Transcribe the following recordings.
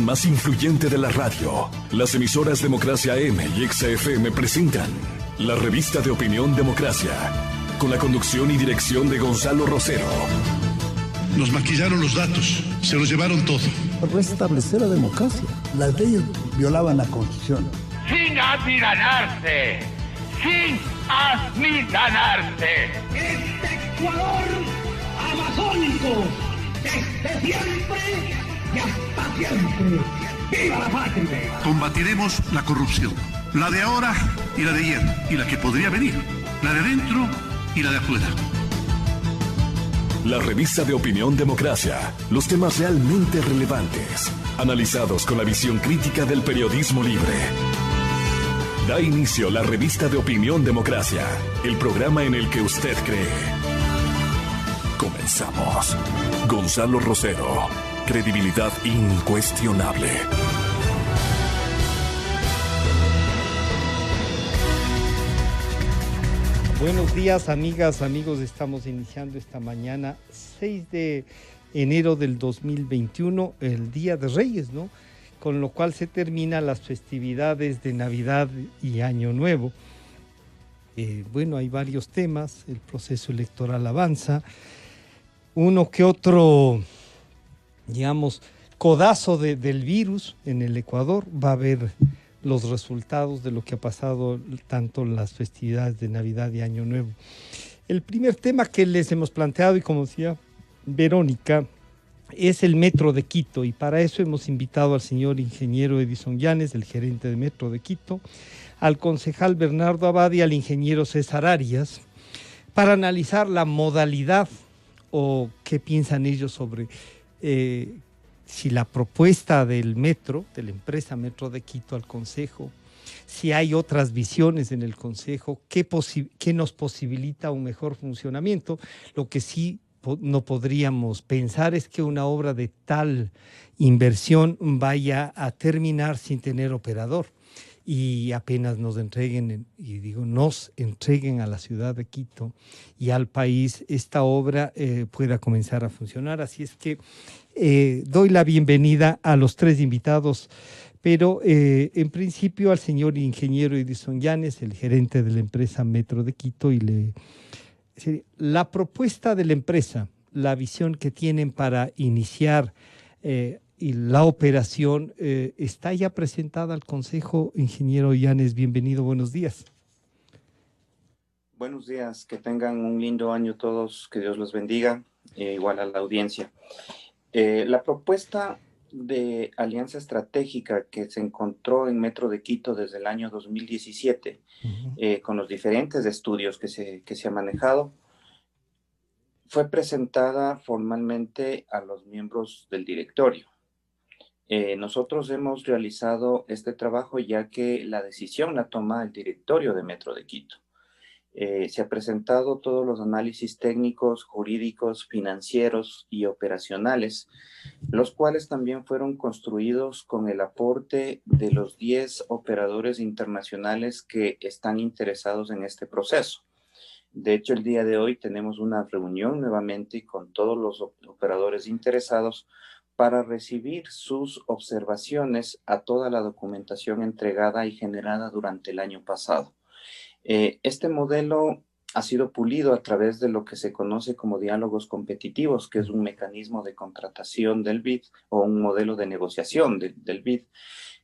Más influyente de la radio, las emisoras Democracia M y XFM presentan la revista de opinión Democracia, con la conducción y dirección de Gonzalo Rosero. Nos maquillaron los datos, se los llevaron todo. Restablecer la democracia. Las leyes violaban la Constitución. Sin amilanarse, sin amilanarse. Este Ecuador amazónico, desde siempre y hasta siempre. ¡Viva la patria! Combatiremos la corrupción, la de ahora y la de ayer, y la que podría venir, la de dentro y la de afuera. La revista de opinión Democracia, los temas realmente relevantes, analizados con la visión crítica del periodismo libre. Da inicio la revista de opinión Democracia, el programa en el que usted cree. Comenzamos. Gonzalo Rosero, credibilidad incuestionable. Buenos días, amigas, amigos. Estamos iniciando esta mañana, 6 de enero del 2021, el Día de Reyes, ¿no? Con lo cual se terminan las festividades de Navidad y Año Nuevo. Bueno, hay varios temas, el proceso electoral avanza, uno que otro, digamos, codazo del virus en el Ecuador. Va a haber los resultados de lo que ha pasado tanto en las festividades de Navidad y Año Nuevo. El primer tema que les hemos planteado, y como decía Verónica, es el Metro de Quito, y para eso hemos invitado al señor ingeniero Edison Llanes, el gerente de Metro de Quito, al concejal Bernardo Abad y al ingeniero César Arias, para analizar la modalidad o qué piensan ellos sobre si la propuesta del metro, de la empresa Metro de Quito al Consejo, si hay otras visiones en el Consejo, qué nos posibilita un mejor funcionamiento. Lo que sí no podríamos pensar es que una obra de tal inversión vaya a terminar sin tener operador y apenas nos entreguen a la ciudad de Quito y al país esta obra pueda comenzar a funcionar. Así es que doy la bienvenida a los tres invitados, pero en principio al señor ingeniero Edison Llanes, el gerente de la empresa Metro de Quito, y la propuesta de la empresa, la visión que tienen para iniciar y la operación, está ya presentada al Consejo. Ingeniero Llanes, bienvenido, buenos días. Buenos días, que tengan un lindo año todos, que Dios los bendiga, igual a la audiencia. La propuesta de alianza estratégica que se encontró en Metro de Quito desde el año 2017, con los diferentes estudios que se ha manejado, fue presentada formalmente a los miembros del directorio. Nosotros hemos realizado este trabajo ya que la decisión la toma el directorio de Metro de Quito. Se ha presentado todos los análisis técnicos, jurídicos, financieros y operacionales, los cuales también fueron construidos con el aporte de los 10 operadores internacionales que están interesados en este proceso. De hecho, el día de hoy tenemos una reunión nuevamente con todos los operadores interesados para recibir sus observaciones a toda la documentación entregada y generada durante el año pasado. Este modelo ha sido pulido a través de lo que se conoce como diálogos competitivos, que es un mecanismo de contratación del BID o un modelo de negociación del BID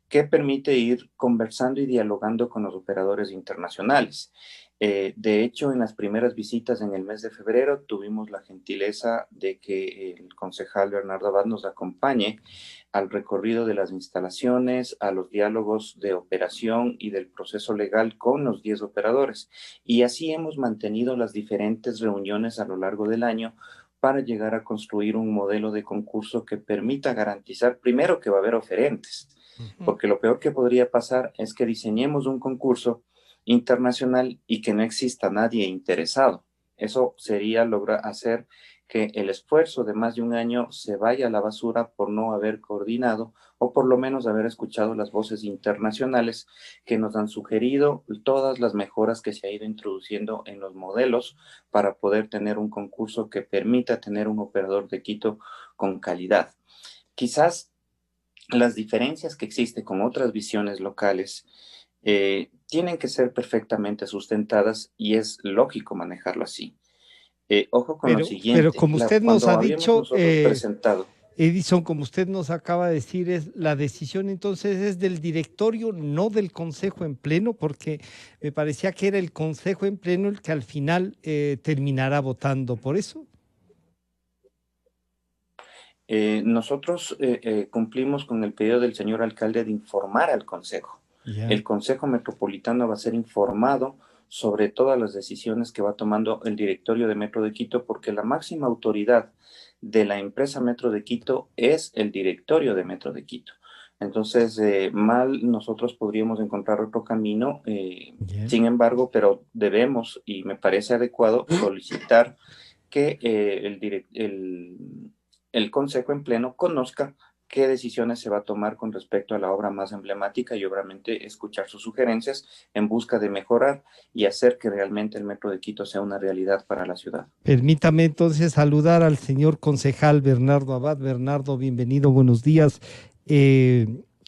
que permite ir conversando y dialogando con los operadores internacionales. De hecho, en las primeras visitas en el mes de febrero tuvimos la gentileza de que el concejal Bernardo Abad nos acompañe al recorrido de las instalaciones, a los diálogos de operación y del proceso legal con los 10 operadores. Y así hemos mantenido las diferentes reuniones a lo largo del año para llegar a construir un modelo de concurso que permita garantizar, primero, que va a haber oferentes, porque lo peor que podría pasar es que diseñemos un concurso internacional y que no exista nadie interesado. Eso sería lograr hacer que el esfuerzo de más de un año se vaya a la basura por no haber coordinado o por lo menos haber escuchado las voces internacionales que nos han sugerido todas las mejoras que se ha ido introduciendo en los modelos para poder tener un concurso que permita tener un operador de Quito con calidad. Quizás las diferencias que existen con otras visiones locales tienen que ser perfectamente sustentadas y es lógico manejarlo así. Ojo con lo siguiente. Pero como usted nos ha dicho, presentado, Edison, como usted nos acaba de decir, la decisión entonces es del directorio, no del consejo en pleno, porque me parecía que era el consejo en pleno el que al final terminará votando por eso. Nosotros cumplimos con el pedido del señor alcalde de informar al consejo. Yeah. El consejo metropolitano va a ser informado sobre todas las decisiones que va tomando el directorio de Metro de Quito, porque la máxima autoridad de la empresa Metro de Quito es el directorio de Metro de Quito. Entonces, mal nosotros podríamos encontrar otro camino, sin embargo, pero debemos, y me parece adecuado, solicitar que el Consejo en pleno conozca qué decisiones se va a tomar con respecto a la obra más emblemática y obviamente escuchar sus sugerencias en busca de mejorar y hacer que realmente el Metro de Quito sea una realidad para la ciudad. Permítame entonces saludar al señor concejal Bernardo Abad. Bernardo, bienvenido, buenos días.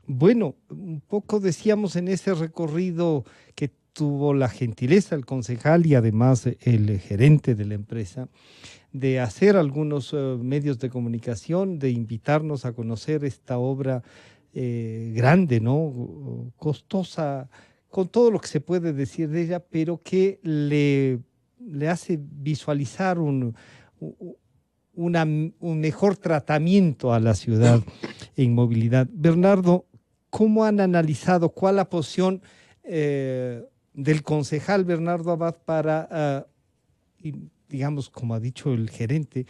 Bueno, un poco decíamos en ese recorrido que tuvo la gentileza el concejal y además el gerente de la empresa de hacer algunos medios de comunicación, de invitarnos a conocer esta obra grande, ¿no? Costosa, con todo lo que se puede decir de ella, pero que le hace visualizar un mejor tratamiento a la ciudad en movilidad. Bernardo, ¿cómo han analizado cuál la posición del concejal Bernardo Abad para, digamos, como ha dicho el gerente,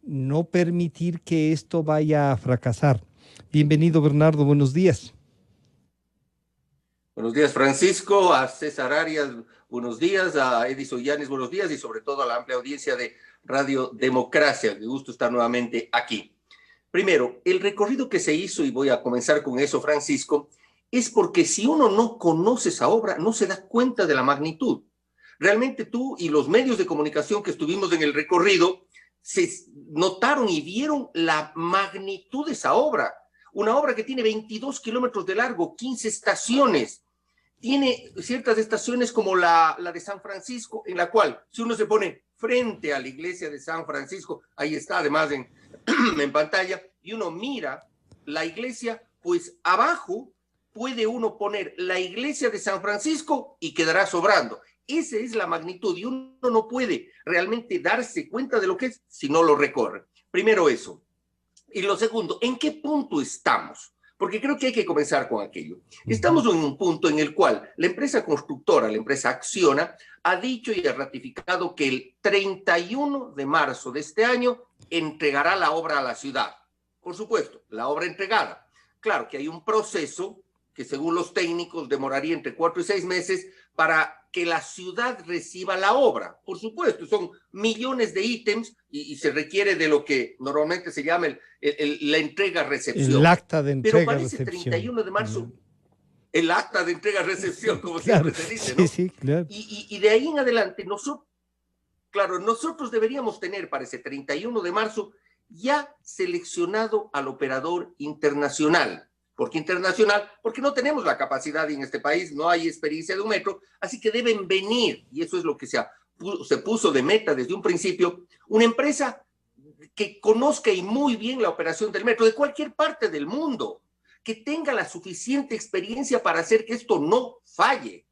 no permitir que esto vaya a fracasar? Bienvenido, Bernardo, buenos días. Buenos días, Francisco, a César Arias, buenos días, a Edison Llanes, buenos días, y sobre todo a la amplia audiencia de Radio Democracia. Qué gusto estar nuevamente aquí. Primero, el recorrido que se hizo, y voy a comenzar con eso, Francisco, es porque si uno no conoce esa obra, no se da cuenta de la magnitud. Realmente tú y los medios de comunicación que estuvimos en el recorrido se notaron y vieron la magnitud de esa obra. Una obra que tiene 22 kilómetros de largo, 15 estaciones. Tiene ciertas estaciones como la de San Francisco, en la cual si uno se pone frente a la iglesia de San Francisco, ahí está además en pantalla, y uno mira la iglesia, pues abajo puede uno poner la iglesia de San Francisco y quedará sobrando. Esa es la magnitud y uno no puede realmente darse cuenta de lo que es si no lo recorre. Primero eso. Y lo segundo, ¿en qué punto estamos? Porque creo que hay que comenzar con aquello. Estamos en un punto en el cual la empresa constructora, la empresa Acciona, ha dicho y ha ratificado que el 31 de marzo de este año entregará la obra a la ciudad. Por supuesto, la obra entregada. Claro que hay un proceso que según los técnicos demoraría entre 4 y 6 meses para que la ciudad reciba la obra. Por supuesto, son millones de ítems y se requiere de lo que normalmente se llama la entrega-recepción. El acta de entrega-recepción. Pero para ese 31 de marzo, el acta de entrega-recepción, como claro, siempre se dice, ¿no? Sí, claro. Y de ahí en adelante, nosotros deberíamos tener para ese 31 de marzo ya seleccionado al operador internacional. ¿Por qué internacional? Porque no tenemos la capacidad y en este país no hay experiencia de un metro, así que deben venir, y eso es lo que se puso de meta desde un principio, una empresa que conozca y muy bien la operación del metro de cualquier parte del mundo, que tenga la suficiente experiencia para hacer que esto no falle.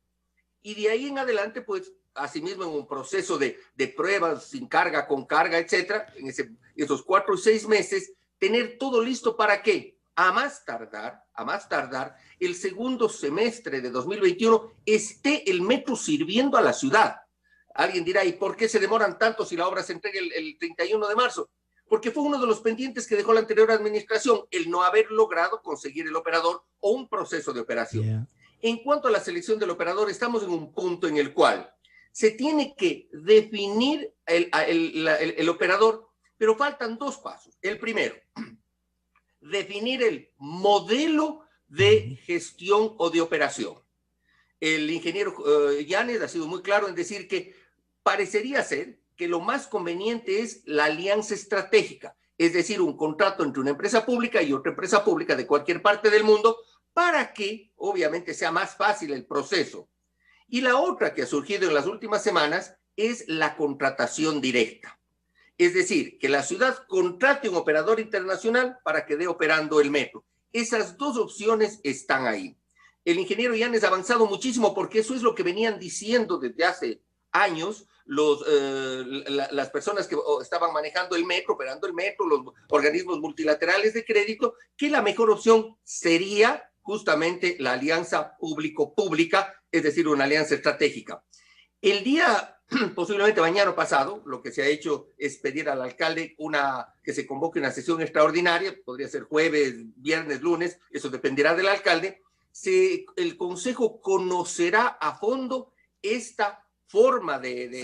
Y de ahí en adelante, pues, asimismo en un proceso de pruebas sin carga, con carga, etcétera, en esos 4 o 6 meses, tener todo listo para ¿qué? A más tardar, el segundo semestre de 2021 esté el metro sirviendo a la ciudad. Alguien dirá, ¿y por qué se demoran tanto si la obra se entrega el 31 de marzo? Porque fue uno de los pendientes que dejó la anterior administración, el no haber logrado conseguir el operador o un proceso de operación. Yeah. En cuanto a la selección del operador, estamos en un punto en el cual se tiene que definir el operador, pero faltan 2 pasos. El primero, definir el modelo de gestión o de operación. El ingeniero Llanes ha sido muy claro en decir que parecería ser que lo más conveniente es la alianza estratégica, es decir, un contrato entre una empresa pública y otra empresa pública de cualquier parte del mundo, para que obviamente sea más fácil el proceso. Y la otra que ha surgido en las últimas semanas es la contratación directa. Es decir, que la ciudad contrate un operador internacional para que dé operando el metro. Esas dos opciones están ahí. El ingeniero Yanes ha avanzado muchísimo porque eso es lo que venían diciendo desde hace años las personas que estaban manejando el metro, operando el metro, los organismos multilaterales de crédito, que la mejor opción sería justamente la alianza público-pública, es decir, una alianza estratégica. El día, posiblemente mañana pasado, lo que se ha hecho es pedir al alcalde que se convoque una sesión extraordinaria, podría ser jueves, viernes, lunes, eso dependerá del alcalde. El Consejo conocerá a fondo esta forma de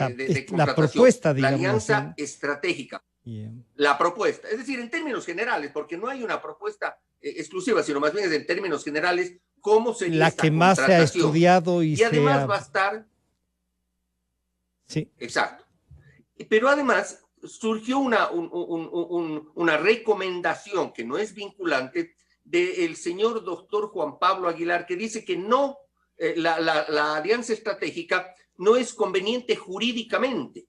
contratación, la propuesta, digamos, la alianza estratégica. Yeah. La propuesta, es decir, en términos generales, porque no hay una propuesta exclusiva, sino más bien es en términos generales cómo sería la que más se ha estudiado y además va a estar. Sí. Exacto. Pero además surgió una recomendación que no es vinculante del señor doctor Juan Pablo Aguilar, que dice que no, la alianza estratégica no es conveniente jurídicamente.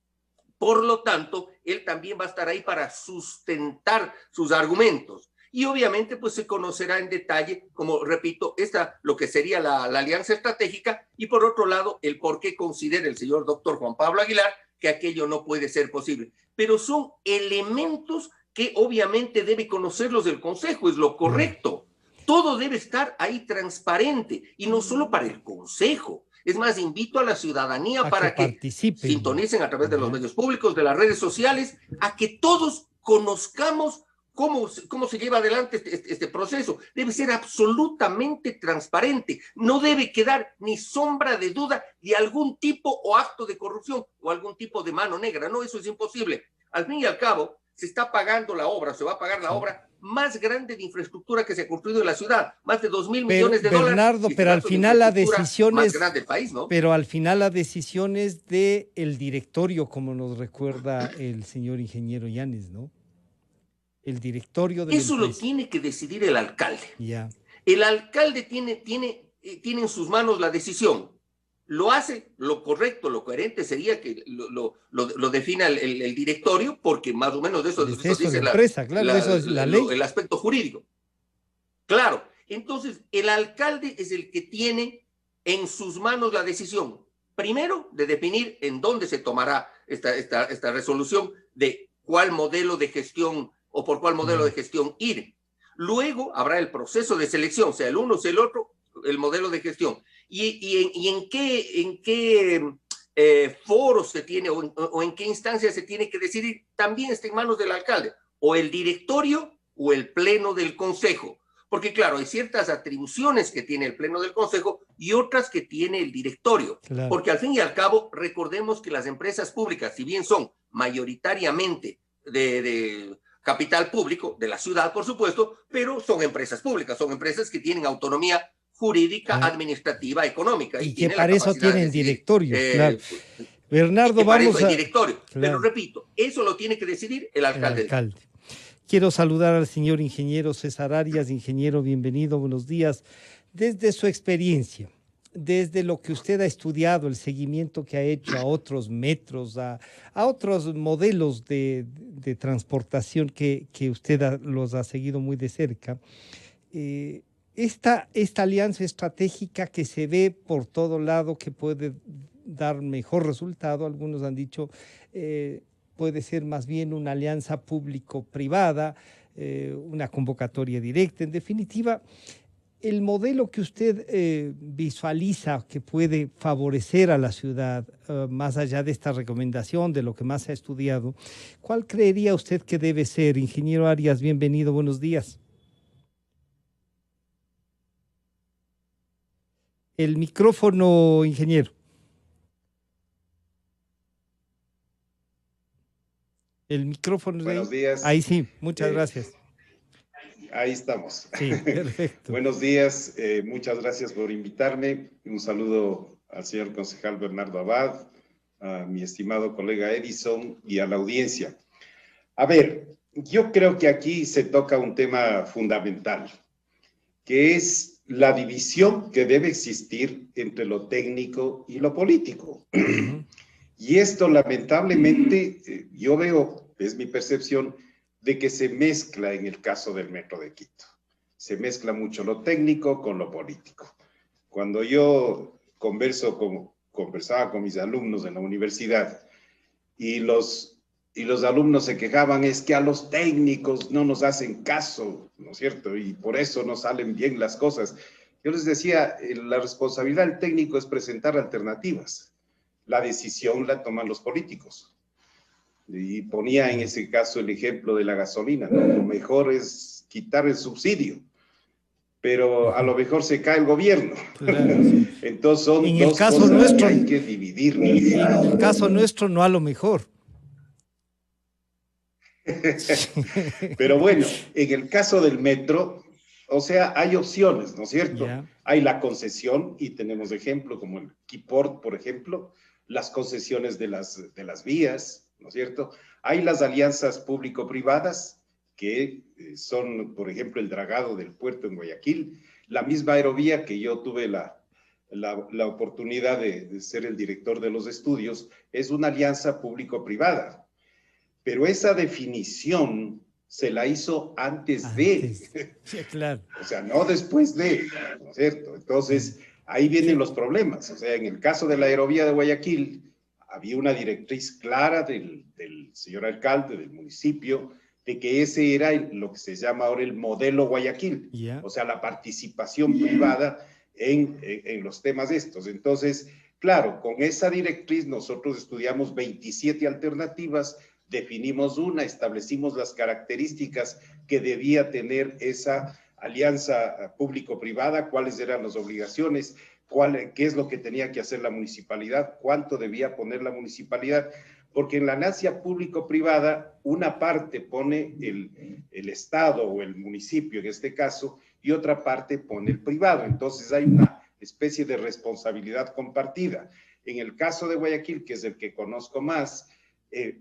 Por lo tanto, él también va a estar ahí para sustentar sus argumentos. Y obviamente, pues se conocerá en detalle, como repito, lo que sería la alianza estratégica, y por otro lado, el por qué considera el señor doctor Juan Pablo Aguilar que aquello no puede ser posible. Pero son elementos que obviamente debe conocerlos del Consejo, es lo correcto. Todo debe estar ahí transparente, y no solo para el Consejo. Es más, invito a la ciudadanía para que sintonicen a través de los medios públicos, de las redes sociales, a que todos conozcamos cómo se lleva adelante este proceso. Debe ser absolutamente transparente. No debe quedar ni sombra de duda de algún tipo o acto de corrupción o algún tipo de mano negra. No, eso es imposible. Al fin y al cabo, se está pagando la obra, se va a pagar la obra más grande de infraestructura que se ha construido en la ciudad, más de 2.000 millones de dólares. Bernardo, pero al final la decisión más grande del país, ¿no? Pero al final la decisión es del directorio, como nos recuerda el señor ingeniero Yanes, ¿no? El directorio de eso lo tiene que decidir el alcalde. Ya. El alcalde tiene en sus manos la decisión. Lo hace, lo correcto, lo coherente sería que lo defina el directorio, porque más o menos de eso dice la empresa, claro, eso es la ley. El aspecto jurídico. Claro, entonces el alcalde es el que tiene en sus manos la decisión, primero de definir en dónde se tomará esta resolución, de cuál modelo de gestión o por cuál modelo de gestión ir. Luego habrá el proceso de selección, sea el uno, sea el otro, el modelo de gestión. Y en qué foros se tiene o en qué instancias se tiene que decidir, también está en manos del alcalde, o el directorio o el pleno del consejo. Porque claro, hay ciertas atribuciones que tiene el pleno del consejo y otras que tiene el directorio. Claro. Porque al fin y al cabo, recordemos que las empresas públicas, si bien son mayoritariamente de capital público, de la ciudad, por supuesto, pero son empresas públicas, son empresas que tienen autonomía jurídica, administrativa, económica. Y que para eso tienen directorio, claro. Bernardo, vamos a... directorio. Claro. Pero repito, eso lo tiene que decidir el alcalde. Quiero saludar al señor ingeniero César Arias. Ingeniero, bienvenido, buenos días. Desde su experiencia, desde lo que usted ha estudiado, el seguimiento que ha hecho a otros metros, a otros modelos de transportación que usted los ha seguido muy de cerca, esta alianza estratégica que se ve por todo lado, que puede dar mejor resultado, algunos han dicho, puede ser más bien una alianza público-privada, una convocatoria directa. En definitiva, el modelo que usted visualiza que puede favorecer a la ciudad, más allá de esta recomendación, de lo que más se ha estudiado, ¿cuál creería usted que debe ser? Ingeniero Arias, bienvenido, buenos días. El micrófono, ingeniero. El micrófono. Buenos días. Ahí sí, muchas gracias. Ahí estamos. Sí, perfecto. Buenos días, muchas gracias por invitarme. Un saludo al señor concejal Bernardo Abad, a mi estimado colega Edison y a la audiencia. A ver, Yo creo que aquí se toca un tema fundamental, que es la división que debe existir entre lo técnico y lo político. Y esto, lamentablemente, yo veo, es mi percepción, de que se mezcla en el caso del Metro de Quito. Se mezcla mucho lo técnico con lo político. Cuando yo conversaba con mis alumnos en la universidad y los alumnos se quejaban, es que a los técnicos no nos hacen caso, ¿no es cierto? Y por eso no salen bien las cosas. Yo les decía, la responsabilidad del técnico es presentar alternativas. La decisión la toman los políticos. Y ponía en ese caso el ejemplo de la gasolina, ¿no? Lo mejor es quitar el subsidio, pero a lo mejor se cae el gobierno. Claro. Entonces son en dos cosas nuestro, que hay que dividir. En el caso nuestro, no a lo mejor. Pero bueno, en el caso del metro, o sea, hay opciones, ¿no es cierto? Yeah. Hay la concesión y tenemos ejemplos como el Keyport, por ejemplo, las concesiones de las vías, ¿no es cierto? Hay las alianzas público-privadas que son, por ejemplo, el dragado del puerto en Guayaquil, la misma aerovía que yo tuve la oportunidad de ser el director de los estudios, es una alianza público-privada. Pero esa definición se la hizo antes de. Sí, claro. O sea, no después de, ¿no es cierto? Entonces, ahí vienen los problemas. O sea, en el caso de la aerovía de Guayaquil, había una directriz clara del señor alcalde, del municipio, de que ese era lo que se llama ahora el modelo Guayaquil. Yeah. O sea, la participación privada en los temas estos. Entonces, claro, con esa directriz nosotros estudiamos 27 alternativas, definimos una, establecimos las características que debía tener esa alianza público-privada, cuáles eran las obligaciones, qué es lo que tenía que hacer la municipalidad, cuánto debía poner la municipalidad, porque en la alianza público-privada una parte pone el Estado o el municipio en este caso y otra parte pone el privado. Entonces hay una especie de responsabilidad compartida. En el caso de Guayaquil, que es el que conozco más,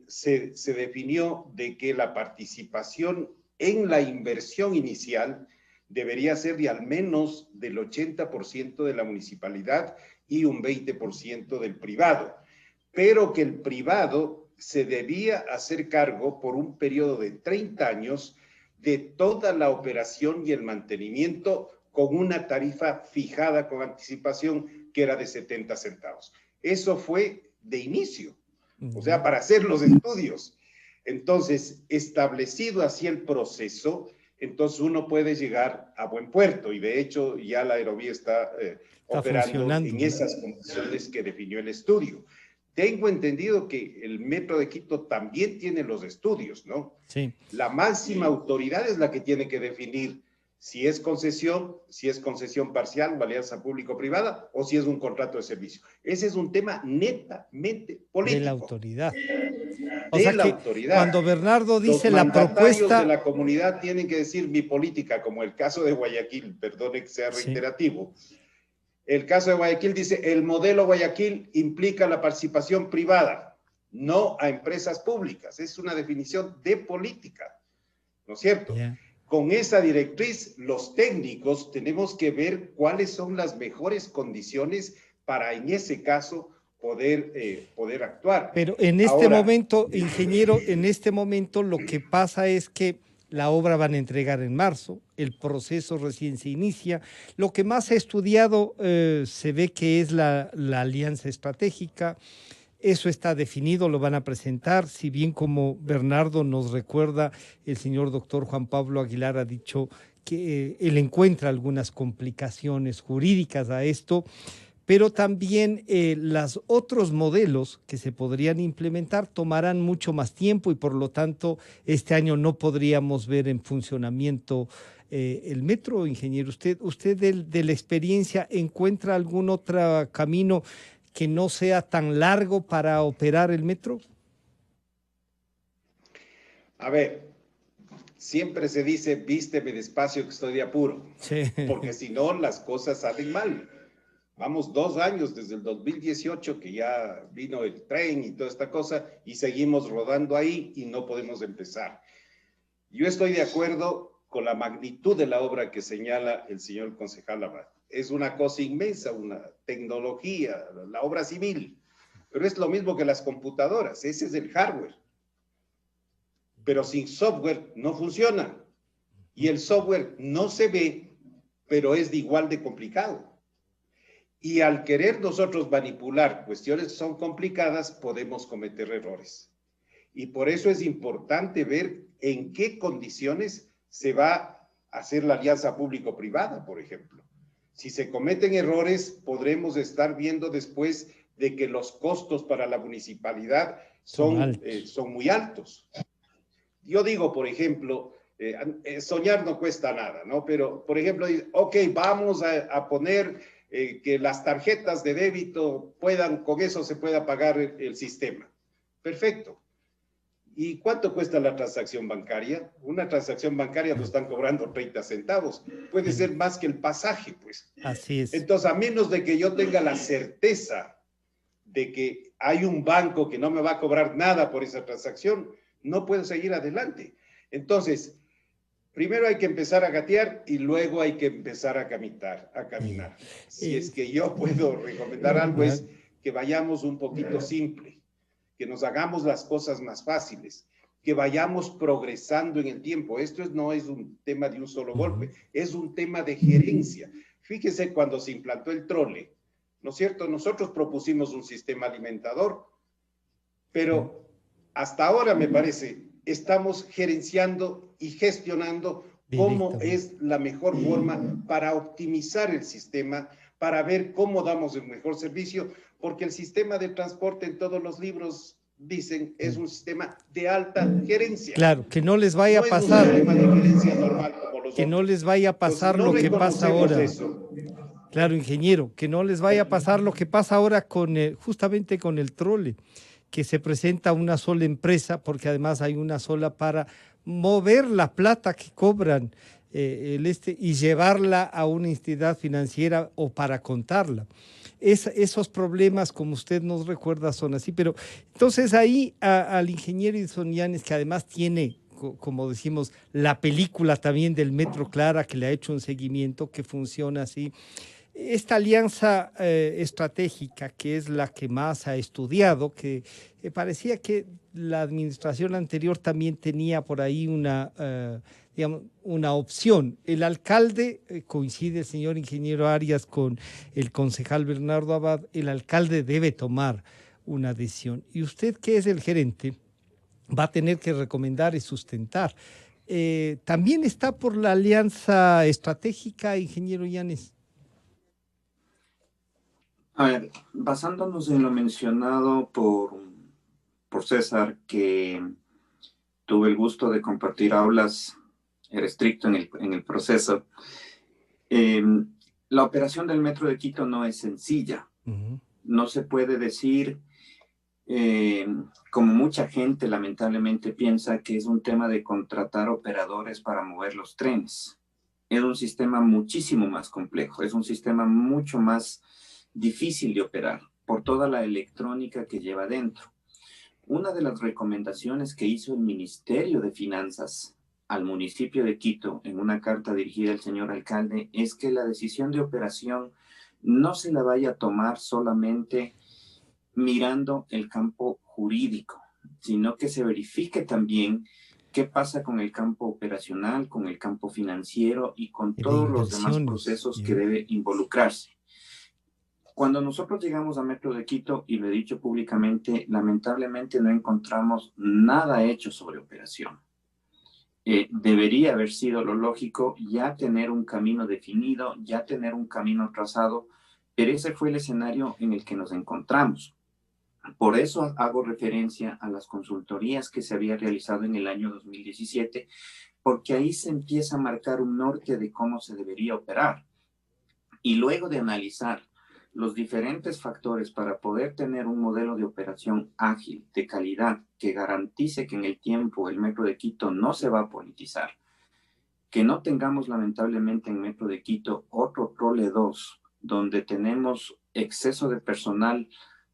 se definió de que la participación en la inversión inicial debería ser de al menos del 80% de la municipalidad y un 20% del privado, pero que el privado se debía hacer cargo por un periodo de 30 años de toda la operación y el mantenimiento con una tarifa fijada con anticipación que era de 70 centavos. Eso fue de inicio. O sea, para hacer los estudios. Entonces, establecido así el proceso, entonces uno puede llegar a buen puerto y de hecho ya la aerovía está operando en esas condiciones que definió el estudio. Tengo entendido que el Metro de Quito también tiene los estudios, ¿no? Sí. La máxima autoridad es la que tiene que definir si es concesión parcial o alianza público-privada o si es un contrato de servicio. Ese es un tema netamente político. De la autoridad. O sea la autoridad. Cuando Bernardo dice la propuesta... Los de la comunidad tienen que decir mi política, como el caso de Guayaquil, perdone que sea reiterativo. Sí. El caso de Guayaquil dice, el modelo Guayaquil implica la participación privada, no a empresas públicas. Es una definición de política, ¿no es cierto? Yeah. Con esa directriz, los técnicos tenemos que ver cuáles son las mejores condiciones para, en ese caso, poder actuar. Pero en este momento, ingeniero, en este momento lo que pasa es que la obra van a entregar en marzo, el proceso recién se inicia. Lo que más he estudiado se ve que es la alianza estratégica. Eso está definido, lo van a presentar, si bien como Bernardo nos recuerda, el señor doctor Juan Pablo Aguilar ha dicho que él encuentra algunas complicaciones jurídicas a esto, pero también los otros modelos que se podrían implementar tomarán mucho más tiempo y por lo tanto este año no podríamos ver en funcionamiento el metro, ingeniero. ¿Usted de la experiencia encuentra algún otro camino que no sea tan largo para operar el metro? A ver, siempre se dice, vísteme despacio que estoy de apuro, sí. Porque si no las cosas salen mal. Vamos 2 años desde el 2018 que ya vino el tren y toda esta cosa y seguimos rodando ahí y no podemos empezar. Yo estoy de acuerdo con la magnitud de la obra que señala el señor concejal Abad. Es una cosa inmensa, una tecnología, la obra civil, pero es lo mismo que las computadoras, ese es el hardware. Pero sin software no funciona. Y el software no se ve, pero es de igual de complicado. Y al querer nosotros manipular cuestiones que son complicadas, podemos cometer errores. Y por eso es importante ver en qué condiciones se va a hacer la alianza público-privada, por ejemplo. Si se cometen errores, podremos estar viendo después de que los costos para la municipalidad son muy altos. Yo digo, por ejemplo, soñar no cuesta nada, ¿no? Pero, por ejemplo, ok, vamos a poner que las tarjetas de débito con eso se pueda pagar el sistema. Perfecto. ¿Y cuánto cuesta la transacción bancaria? Una transacción bancaria nos están cobrando 30 centavos. Puede ser más que el pasaje, pues. Así es. Entonces, a menos de que yo tenga la certeza de que hay un banco que no me va a cobrar nada por esa transacción, no puedo seguir adelante. Entonces, primero hay que empezar a gatear y luego hay que empezar a caminar. Si es que yo puedo recomendar algo, es que vayamos un poquito simple, que nos hagamos las cosas más fáciles, que vayamos progresando en el tiempo. Esto no es un tema de un solo golpe, es un tema de gerencia. Fíjese cuando se implantó el trole, ¿no es cierto? Nosotros propusimos un sistema alimentador, pero hasta ahora, me parece, estamos gerenciando y gestionando cómo es la mejor forma para optimizar el sistema, para ver cómo damos el mejor servicio, porque el sistema de transporte en todos los libros dicen es un sistema de alta gerencia. Claro, que no les vaya a pasar. Es un sistema de gerencia normal como los que otros. No les vaya a pasar lo que pasa ahora. Claro, ingeniero, que no les vaya a pasar lo que pasa ahora justamente con el trole, que se presenta una sola empresa, porque además hay una sola para mover la plata que cobran y llevarla a una entidad financiera o para contarla. Esos problemas, como usted nos recuerda, son así. Pero entonces ahí al ingeniero Edison Yáñez, que además tiene, como decimos, la película también del Metro Clara, que le ha hecho un seguimiento, que funciona así. Esta alianza estratégica, que es la que más ha estudiado, que parecía que la administración anterior también tenía por ahí una opción. El alcalde, coincide el señor ingeniero Arias con el concejal Bernardo Abad, el alcalde debe tomar una decisión. Y usted, que es el gerente, va a tener que recomendar y sustentar. ¿También está por la alianza estratégica, ingeniero Yáñez? A ver, basándonos en lo mencionado por César, que tuve el gusto de compartir aulas, era estricto en el proceso, la operación del Metro de Quito no es sencilla. No se puede decir, como mucha gente lamentablemente piensa, que es un tema de contratar operadores para mover los trenes. Es un sistema muchísimo más complejo, es un sistema mucho más difícil de operar por toda la electrónica que lleva dentro. Una de las recomendaciones que hizo el Ministerio de Finanzas al municipio de Quito en una carta dirigida al señor alcalde es que la decisión de operación no se la vaya a tomar solamente mirando el campo jurídico, sino que se verifique también qué pasa con el campo operacional, con el campo financiero y con todos los demás procesos que debe involucrarse. Cuando nosotros llegamos a Metro de Quito, y lo he dicho públicamente, lamentablemente no encontramos nada hecho sobre operación. Debería haber sido lo lógico ya tener un camino definido, ya tener un camino trazado, pero ese fue el escenario en el que nos encontramos. Por eso hago referencia a las consultorías que se había realizado en el año 2017, porque ahí se empieza a marcar un norte de cómo se debería operar. Y luego de analizar los diferentes factores para poder tener un modelo de operación ágil, de calidad, que garantice que en el tiempo el Metro de Quito no se va a politizar, que no tengamos lamentablemente en Metro de Quito otro trole 2, donde tenemos exceso de personal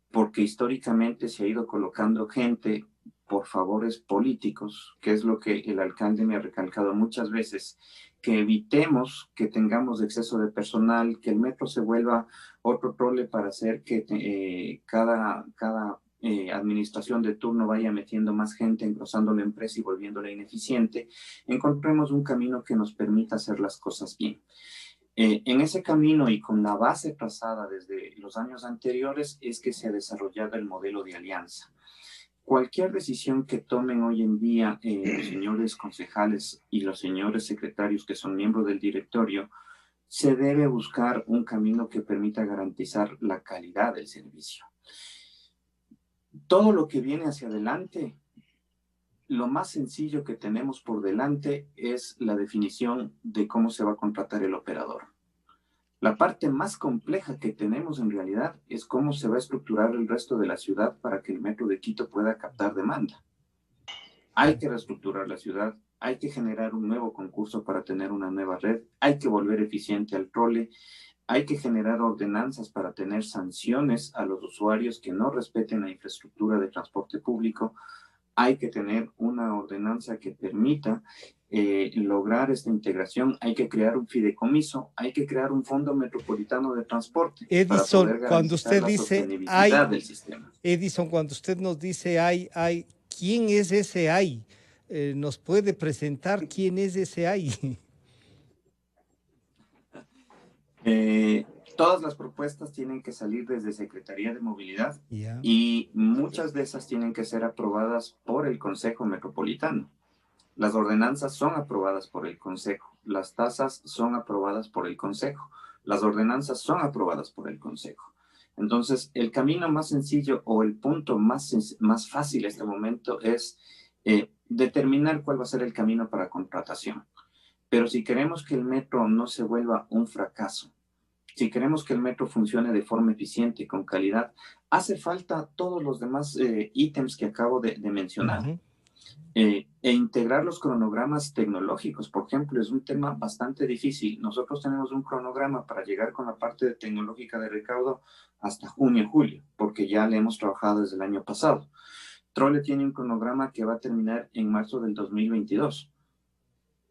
porque históricamente se ha ido colocando gente por favores políticos, que es lo que el alcalde me ha recalcado muchas veces, que evitemos que tengamos exceso de personal, que el metro se vuelva otro trole para hacer que cada administración de turno vaya metiendo más gente, engrosando la empresa y volviéndola ineficiente. Encontremos un camino que nos permita hacer las cosas bien. En ese camino y con la base trazada desde los años anteriores es que se ha desarrollado el modelo de alianza. Cualquier decisión que tomen hoy en día los señores concejales y los señores secretarios que son miembros del directorio, se debe buscar un camino que permita garantizar la calidad del servicio. Todo lo que viene hacia adelante, lo más sencillo que tenemos por delante es la definición de cómo se va a contratar el operador. La parte más compleja que tenemos en realidad es cómo se va a estructurar el resto de la ciudad para que el Metro de Quito pueda captar demanda. Hay que reestructurar la ciudad, hay que generar un nuevo concurso para tener una nueva red, hay que volver eficiente al trole, hay que generar ordenanzas para tener sanciones a los usuarios que no respeten la infraestructura de transporte público, hay que tener una ordenanza que permita lograr esta integración, hay que crear un fideicomiso, hay que crear un fondo metropolitano de transporte. Edison, cuando usted dice del sistema. Edison, cuando usted nos dice hay, ¿quién es ese hay? ¿Nos puede presentar quién es ese hay? Todas las propuestas tienen que salir desde Secretaría de Movilidad y muchas de esas tienen que ser aprobadas por el Consejo Metropolitano. Las ordenanzas son aprobadas por el Consejo, las tasas son aprobadas por el Consejo, las ordenanzas son aprobadas por el Consejo. Entonces, el camino más sencillo o el punto más fácil en este momento es determinar cuál va a ser el camino para contratación. Pero si queremos que el metro no se vuelva un fracaso, si queremos que el metro funcione de forma eficiente y con calidad, hace falta todos los demás ítems que acabo de mencionar. E integrar los cronogramas tecnológicos, por ejemplo, es un tema bastante difícil. Nosotros tenemos un cronograma para llegar con la parte tecnológica de recaudo hasta junio, julio, porque ya le hemos trabajado desde el año pasado. Trole tiene un cronograma que va a terminar en marzo del 2022.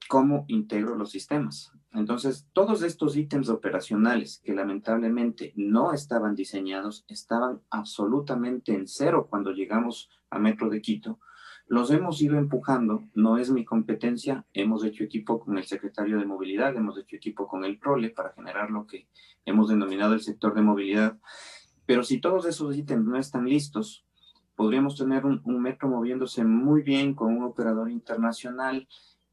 ¿Cómo integro los sistemas? Entonces, todos estos ítems operacionales que lamentablemente no estaban diseñados, estaban absolutamente en cero cuando llegamos a Metro de Quito, los hemos ido empujando, no es mi competencia, hemos hecho equipo con el secretario de Movilidad, hemos hecho equipo con el Trole para generar lo que hemos denominado el sector de movilidad, pero si todos esos ítems no están listos, podríamos tener un metro moviéndose muy bien con un operador internacional,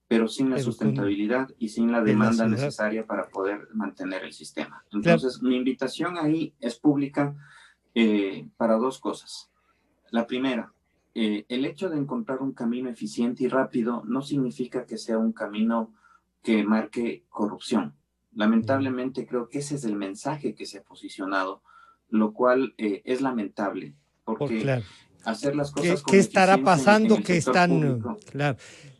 pero sin la sustentabilidad y sin la demanda necesaria para poder mantener el sistema. Entonces, mi invitación ahí es pública para dos cosas. La primera, el hecho de encontrar un camino eficiente y rápido no significa que sea un camino que marque corrupción. Lamentablemente creo que ese es el mensaje que se ha posicionado, lo cual es lamentable, porque hacer las cosas con ¿qué estará pasando que están público,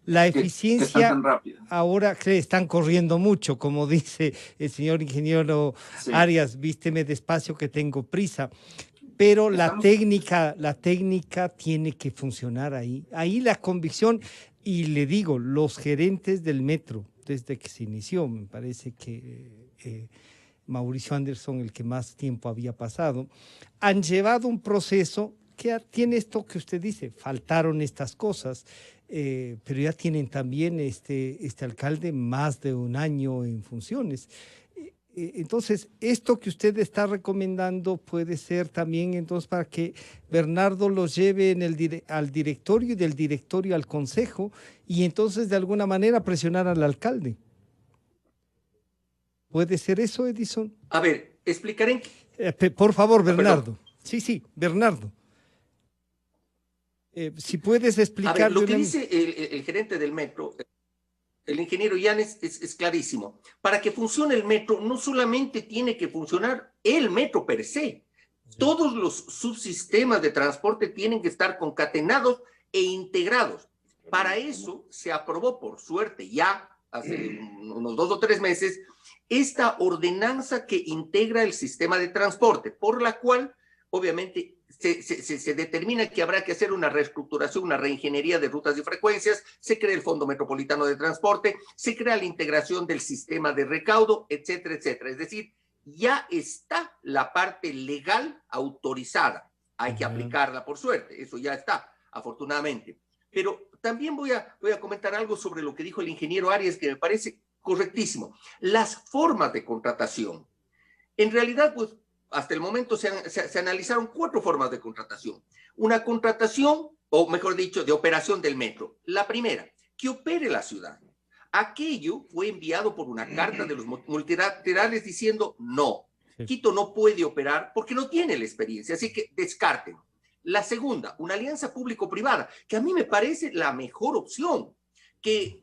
la eficiencia que tan rápido. Ahora están corriendo mucho, como dice el señor ingeniero Arias, vísteme despacio que tengo prisa. Pero la técnica tiene que funcionar ahí. Ahí la convicción, y le digo, los gerentes del metro, desde que se inició, me parece que Mauricio Anderson, el que más tiempo había pasado, han llevado un proceso que tiene esto que usted dice, faltaron estas cosas, pero ya tienen también este alcalde más de un año en funciones. Entonces, esto que usted está recomendando puede ser también entonces para que Bernardo los lleve al directorio y del directorio al consejo y entonces de alguna manera presionar al alcalde. ¿Puede ser eso, Edison? A ver, explicaré. Por favor, Bernardo. Sí, Bernardo. Si puedes explicar. A ver, lo que dice el gerente del metro, el ingeniero Yanes, es clarísimo. Para que funcione el metro, no solamente tiene que funcionar el metro per se. Todos los subsistemas de transporte tienen que estar concatenados e integrados. Para eso se aprobó, por suerte, ya hace unos 2 o 3 meses, esta ordenanza que integra el sistema de transporte, por la cual, obviamente, se determina que habrá que hacer una reestructuración, una reingeniería de rutas y frecuencias, se crea el Fondo Metropolitano de Transporte, se crea la integración del sistema de recaudo, etcétera, etcétera. Es decir, ya está la parte legal autorizada. Hay que aplicarla, por suerte, eso ya está, afortunadamente. Pero también voy a comentar algo sobre lo que dijo el ingeniero Arias, que me parece correctísimo. Las formas de contratación. En realidad, pues, hasta el momento se analizaron 4 formas de contratación. Una contratación, o mejor dicho, de operación del metro. La primera, que opere la ciudad. Aquello fue enviado por una carta de los multilaterales diciendo no. Sí. Quito no puede operar porque no tiene la experiencia, así que descarten. La segunda, una alianza público-privada, que a mí me parece la mejor opción, que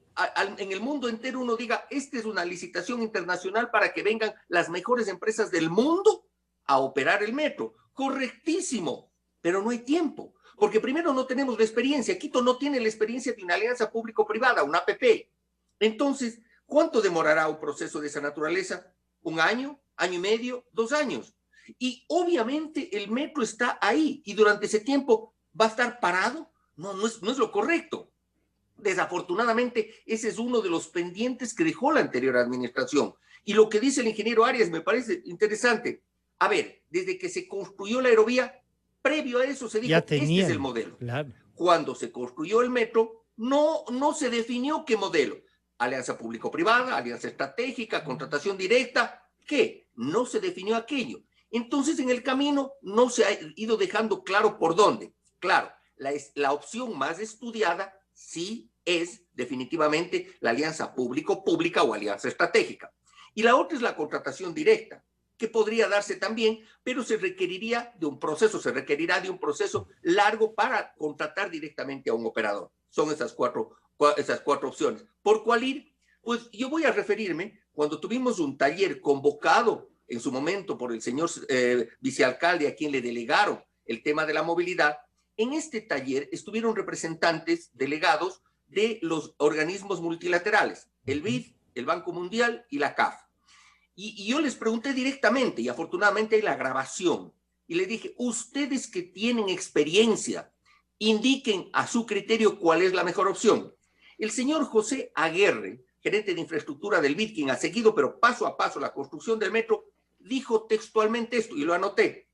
en el mundo entero uno diga, esta es una licitación internacional para que vengan las mejores empresas del mundo a operar el metro. Correctísimo, pero no hay tiempo, porque primero no tenemos la experiencia. Quito no tiene la experiencia de una alianza público-privada, una APP. Entonces, ¿cuánto demorará un proceso de esa naturaleza? ¿1 año? ¿Año y medio? 2 años. Y obviamente el metro está ahí y durante ese tiempo va a estar parado. No es lo correcto. Desafortunadamente, ese es uno de los pendientes que dejó la anterior administración. Y lo que dice el ingeniero Arias me parece interesante. A ver, desde que se construyó la aerovía, previo a eso se dijo, este es el modelo. Claro. Cuando se construyó el metro, no se definió qué modelo. Alianza público-privada, alianza estratégica, contratación directa. ¿Qué? No se definió aquello. Entonces, en el camino no se ha ido dejando claro por dónde. Claro, la opción más estudiada sí es definitivamente la alianza público-pública o alianza estratégica. Y la otra es la contratación directa, que podría darse también, pero se requeriría de un proceso largo para contratar directamente a un operador. Son esas cuatro opciones. ¿Por cuál ir? Pues yo voy a referirme cuando tuvimos un taller convocado en su momento por el señor vicealcalde, a quien le delegaron el tema de la movilidad. En este taller estuvieron representantes delegados de los organismos multilaterales, el BID, el Banco Mundial y la CAF. Y yo les pregunté directamente, y afortunadamente hay la grabación, y les dije, ustedes que tienen experiencia, indiquen a su criterio cuál es la mejor opción. El señor José Aguerre, gerente de infraestructura del BID, quien ha seguido, pero paso a paso, la construcción del metro, dijo textualmente esto, y lo anoté.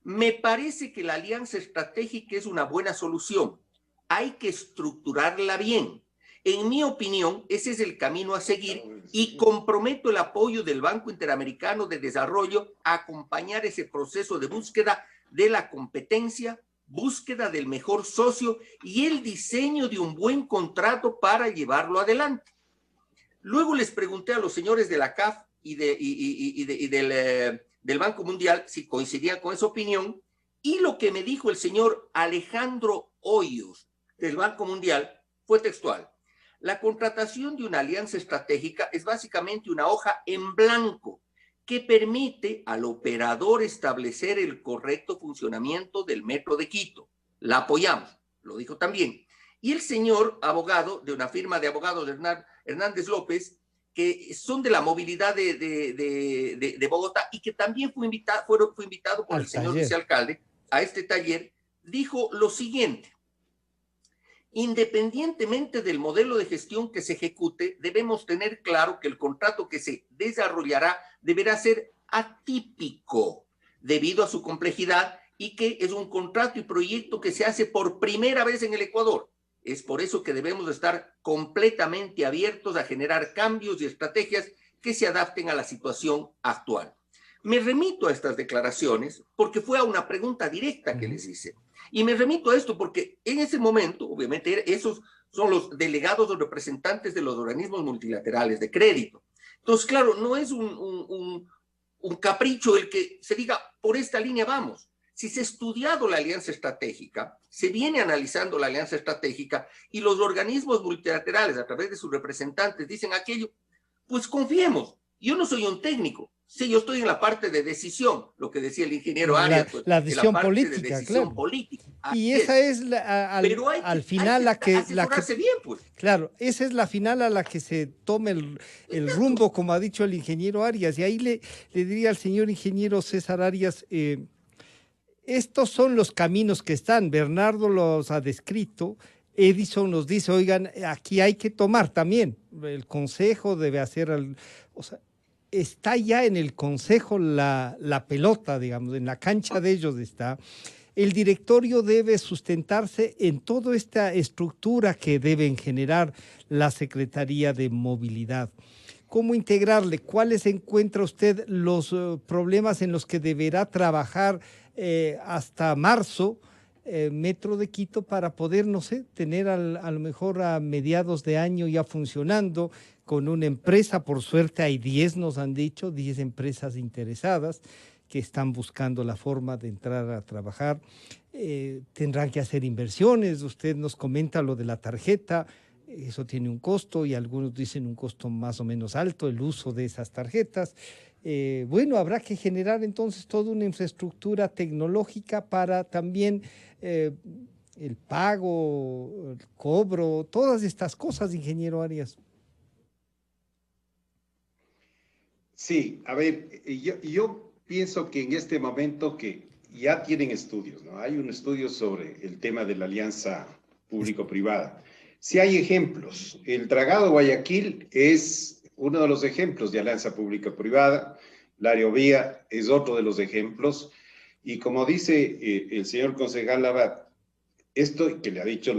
Me parece que la alianza estratégica es una buena solución. Hay que estructurarla bien. En mi opinión, ese es el camino a seguir y comprometo el apoyo del Banco Interamericano de Desarrollo a acompañar ese proceso de búsqueda de la competencia, búsqueda del mejor socio y el diseño de un buen contrato para llevarlo adelante. Luego les pregunté a los señores de la CAF y del Banco Mundial si coincidían con esa opinión, y lo que me dijo el señor Alejandro Hoyos del Banco Mundial fue textual. La contratación de una alianza estratégica es básicamente una hoja en blanco que permite al operador establecer el correcto funcionamiento del metro de Quito. La apoyamos, lo dijo también. Y el señor abogado de una firma de abogados, Hernández López, que son de la movilidad de Bogotá y que también fue invitado por el señor vicealcalde a este taller, dijo lo siguiente. Independientemente del modelo de gestión que se ejecute, debemos tener claro que el contrato que se desarrollará deberá ser atípico debido a su complejidad y que es un contrato y proyecto que se hace por primera vez en el Ecuador. Es por eso que debemos estar completamente abiertos a generar cambios y estrategias que se adapten a la situación actual. Me remito a estas declaraciones porque fue a una pregunta directa que les hice. Y me remito a esto porque en ese momento, obviamente, esos son los delegados o representantes de los organismos multilaterales de crédito. Entonces, claro, no es un capricho el que se diga, por esta línea vamos. Si se ha estudiado la alianza estratégica, se viene analizando la alianza estratégica y los organismos multilaterales a través de sus representantes dicen aquello, pues confiemos. Yo no soy un técnico. Sí, yo estoy en la parte de decisión, lo que decía el ingeniero Arias. Pues, la decisión política, claro. Y esa es al final la que... bien, pues. Claro, esa es la final a la que se tome el rumbo, como ha dicho el ingeniero Arias. Y ahí le diría al señor ingeniero César Arias, estos son los caminos que están. Bernardo los ha descrito. Edison nos dice, oigan, aquí hay que tomar también. El consejo debe hacer, o sea, está ya en el consejo la pelota, digamos, en la cancha de ellos está. El directorio debe sustentarse en toda esta estructura que deben generar la Secretaría de Movilidad. ¿Cómo integrarle? ¿Cuáles encuentra usted los problemas en los que deberá trabajar hasta marzo Metro de Quito para poder, no sé, tener a lo mejor a mediados de año ya funcionando con una empresa? Por suerte hay 10, nos han dicho, 10 empresas interesadas que están buscando la forma de entrar a trabajar. Tendrán que hacer inversiones. Usted nos comenta lo de la tarjeta. Eso tiene un costo y algunos dicen un costo más o menos alto, el uso de esas tarjetas. Bueno, habrá que generar entonces toda una infraestructura tecnológica para también el pago, el cobro, todas estas cosas, ingeniero Arias. Sí, a ver, yo pienso que en este momento que ya tienen estudios, ¿no? Hay un estudio sobre el tema de la alianza público-privada. Sí hay ejemplos. El dragado de Guayaquil es uno de los ejemplos de alianza pública-privada. La aerovía es otro de los ejemplos. Y como dice el señor concejal Abad, esto que le ha dicho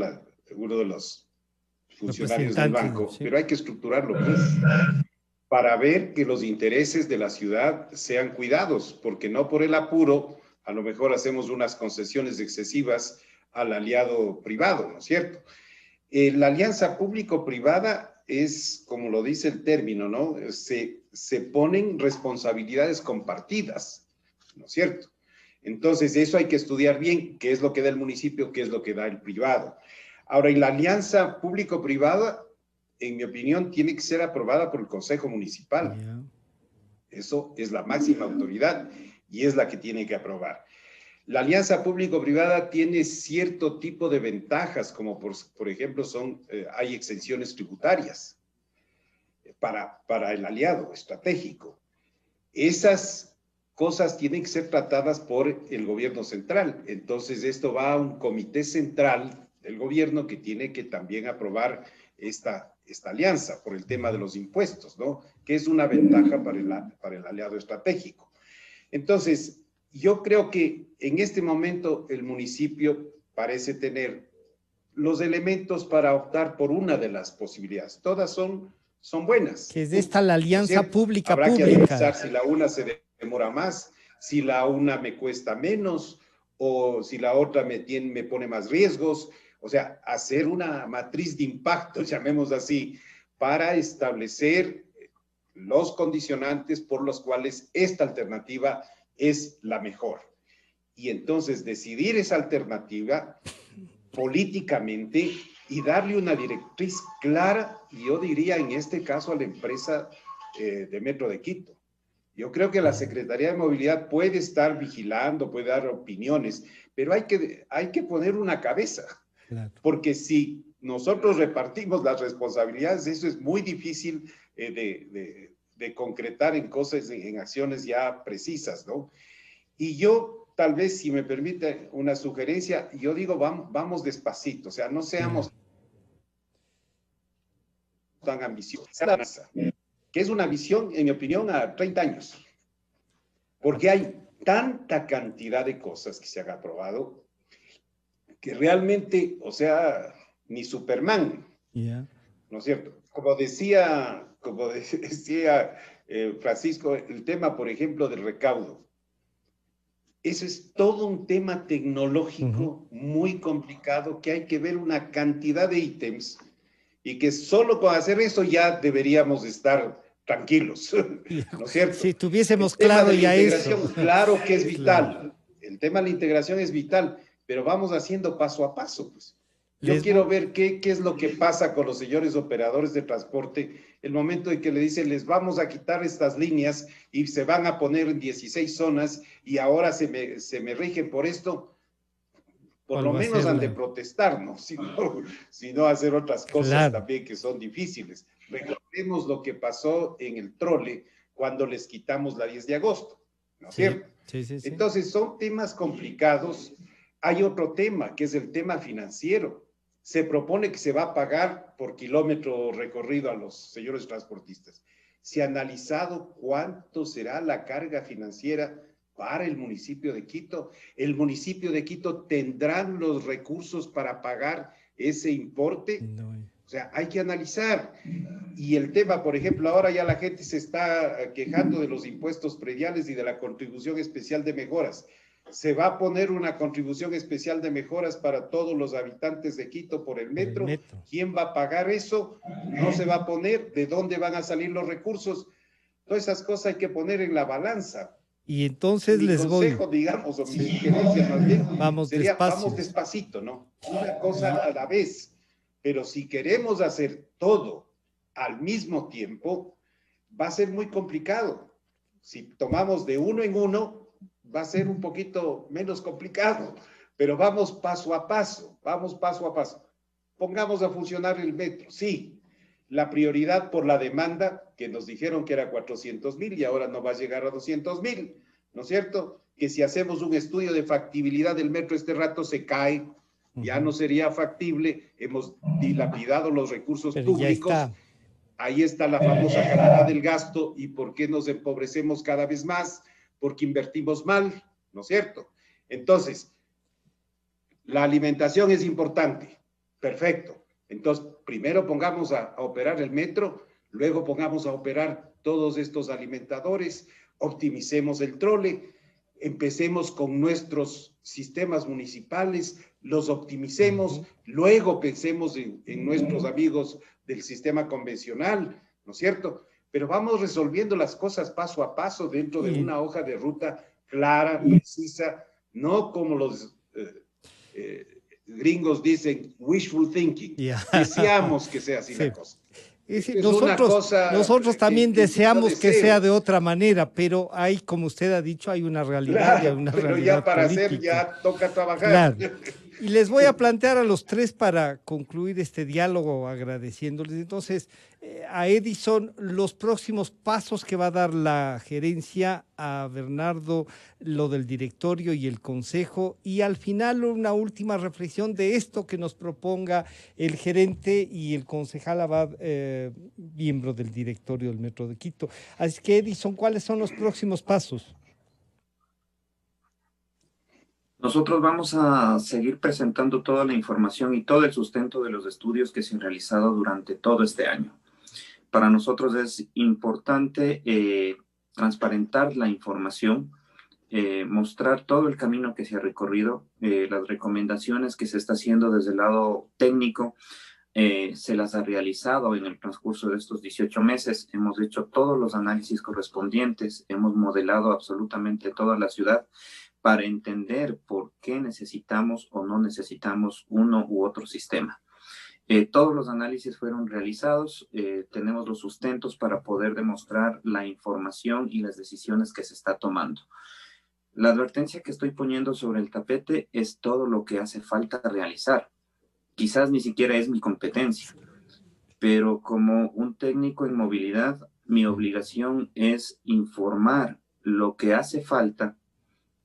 uno de los funcionarios del banco, sí, pero hay que estructurarlo pues, para ver que los intereses de la ciudad sean cuidados, porque no por el apuro, a lo mejor hacemos unas concesiones excesivas al aliado privado, ¿no es cierto? La alianza público-privada es, como lo dice el término, ¿no? Se ponen responsabilidades compartidas, ¿no es cierto? Entonces, eso hay que estudiar bien, qué es lo que da el municipio, qué es lo que da el privado. Ahora, y la alianza público-privada, en mi opinión, tiene que ser aprobada por el Consejo Municipal. Eso es la máxima autoridad y es la que tiene que aprobar. La alianza público-privada tiene cierto tipo de ventajas, como por ejemplo hay exenciones tributarias para el aliado estratégico. Esas cosas tienen que ser tratadas por el gobierno central. Entonces esto va a un comité central del gobierno que tiene que también aprobar esta alianza por el tema de los impuestos, ¿no? Que es una ventaja para el aliado estratégico. Entonces, yo creo que en este momento el municipio parece tener los elementos para optar por una de las posibilidades. Todas son buenas. Que es esta la alianza pública-pública. Habrá que analizar si la una se demora más, si la una me cuesta menos, o si la otra me pone más riesgos. O sea, hacer una matriz de impacto, llamemos así, para establecer los condicionantes por los cuales esta alternativa es la mejor. Y entonces decidir esa alternativa políticamente y darle una directriz clara, y yo diría en este caso a la empresa de Metro de Quito. Yo creo que la Secretaría de Movilidad puede estar vigilando, puede dar opiniones, pero hay que poner una cabeza. Claro. Porque si nosotros repartimos las responsabilidades, eso es muy difícil de concretar en cosas, en acciones ya precisas, ¿no? Y yo, tal vez, si me permite una sugerencia, yo digo, vamos despacito, o sea, no seamos tan ambiciosos. Que es una visión, en mi opinión, a 30 años. Porque hay tanta cantidad de cosas que se han aprobado que realmente, o sea, ni Superman, ¿no es cierto? Como decía Francisco, el tema, por ejemplo, del recaudo. Eso es todo un tema tecnológico muy complicado que hay que ver una cantidad de ítems y que solo con hacer eso ya deberíamos estar tranquilos, ¿no es cierto? Si tuviésemos claro ya eso. Claro que es vital. Claro. El tema de la integración es vital, pero vamos haciendo paso a paso, pues. Yo quiero ver qué es lo que pasa con los señores operadores de transporte el momento en que le dicen, les vamos a quitar estas líneas y se van a poner en 16 zonas y ahora se me rigen por esto. Por lo menos han de protestar, ¿no? Sino hacer otras cosas también que son difíciles. Recordemos lo que pasó en el Trole cuando les quitamos la 10 de agosto. ¿no es Sí, cierto? sí, sí, sí. Entonces, son temas complicados. Hay otro tema, que es el tema financiero. Se propone que se va a pagar por kilómetro recorrido a los señores transportistas. ¿Se ha analizado cuánto será la carga financiera para el municipio de Quito? ¿El municipio de Quito tendrá los recursos para pagar ese importe? No. O sea, hay que analizar. Y el tema, por ejemplo, ahora ya la gente se está quejando de los impuestos prediales y de la contribución especial de mejoras. ¿Se va a poner una contribución especial de mejoras para todos los habitantes de Quito por el metro? ¿Quién va a pagar eso? ¿No se va a poner? ¿De dónde van a salir los recursos? Todas esas cosas hay que poner en la balanza. Y entonces mi les consejo, voy. digamos, o mi sugerencia más bien, Vamos sería, despacio. vamos despacito, ¿no? Una cosa a la vez. Pero si queremos hacer todo al mismo tiempo, va a ser muy complicado. Si tomamos de uno en uno, va a ser un poquito menos complicado, pero vamos paso a paso, vamos paso a paso. Pongamos a funcionar el metro, sí, la prioridad por la demanda, que nos dijeron que era 400,000 y ahora no va a llegar a 200,000, ¿no es cierto? Que si hacemos un estudio de factibilidad del metro este rato se cae, ya no sería factible, hemos dilapidado los recursos públicos, ahí está la famosa calidad del gasto y por qué nos empobrecemos cada vez más, porque invertimos mal, ¿no es cierto? Entonces, la alimentación es importante, perfecto. Entonces, primero pongamos a operar el metro, luego pongamos a operar todos estos alimentadores, optimicemos el trole, empecemos con nuestros sistemas municipales, los optimicemos, luego pensemos en nuestros amigos del sistema convencional, ¿no es cierto? Pero vamos resolviendo las cosas paso a paso dentro de una hoja de ruta clara, precisa, no como los gringos dicen wishful thinking. Deseamos que sea así la cosa. Nosotros también deseamos que sea de otra manera, pero hay, como usted ha dicho, hay una realidad. Claro, y hay una pero realidad ya para política. hacer ya toca trabajar. Claro. Y les voy a plantear a los tres para concluir este diálogo agradeciéndoles. Entonces, a Edison, los próximos pasos que va a dar la gerencia, a Bernardo, lo del directorio y el consejo, y al final una última reflexión de esto que nos proponga el gerente y el concejal Abad, miembro del directorio del Metro de Quito. Así que, Edison, ¿cuáles son los próximos pasos? Nosotros vamos a seguir presentando toda la información y todo el sustento de los estudios que se han realizado durante todo este año. Para nosotros es importante transparentar la información, mostrar todo el camino que se ha recorrido, las recomendaciones que se está haciendo desde el lado técnico, se las ha realizado en el transcurso de estos 18 meses. Hemos hecho todos los análisis correspondientes, hemos modelado absolutamente toda la ciudad, para entender por qué necesitamos o no necesitamos uno u otro sistema. Todos los análisis fueron realizados, tenemos los sustentos para poder demostrar la información y las decisiones que se está tomando. La advertencia que estoy poniendo sobre el tapete es todo lo que hace falta realizar. Quizás ni siquiera es mi competencia, pero como un técnico en movilidad, mi obligación es informar lo que hace falta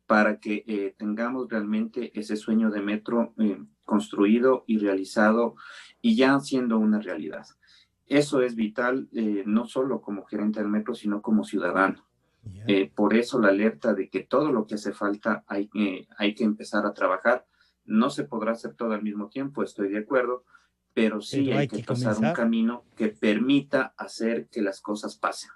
para que tengamos realmente ese sueño de metro construido y realizado y ya siendo una realidad. Eso es vital, no solo como gerente del metro, sino como ciudadano. Por eso la alerta de que todo lo que hace falta hay que empezar a trabajar. No se podrá hacer todo al mismo tiempo, estoy de acuerdo, pero sí hay que trazar un camino que permita hacer que las cosas pasen.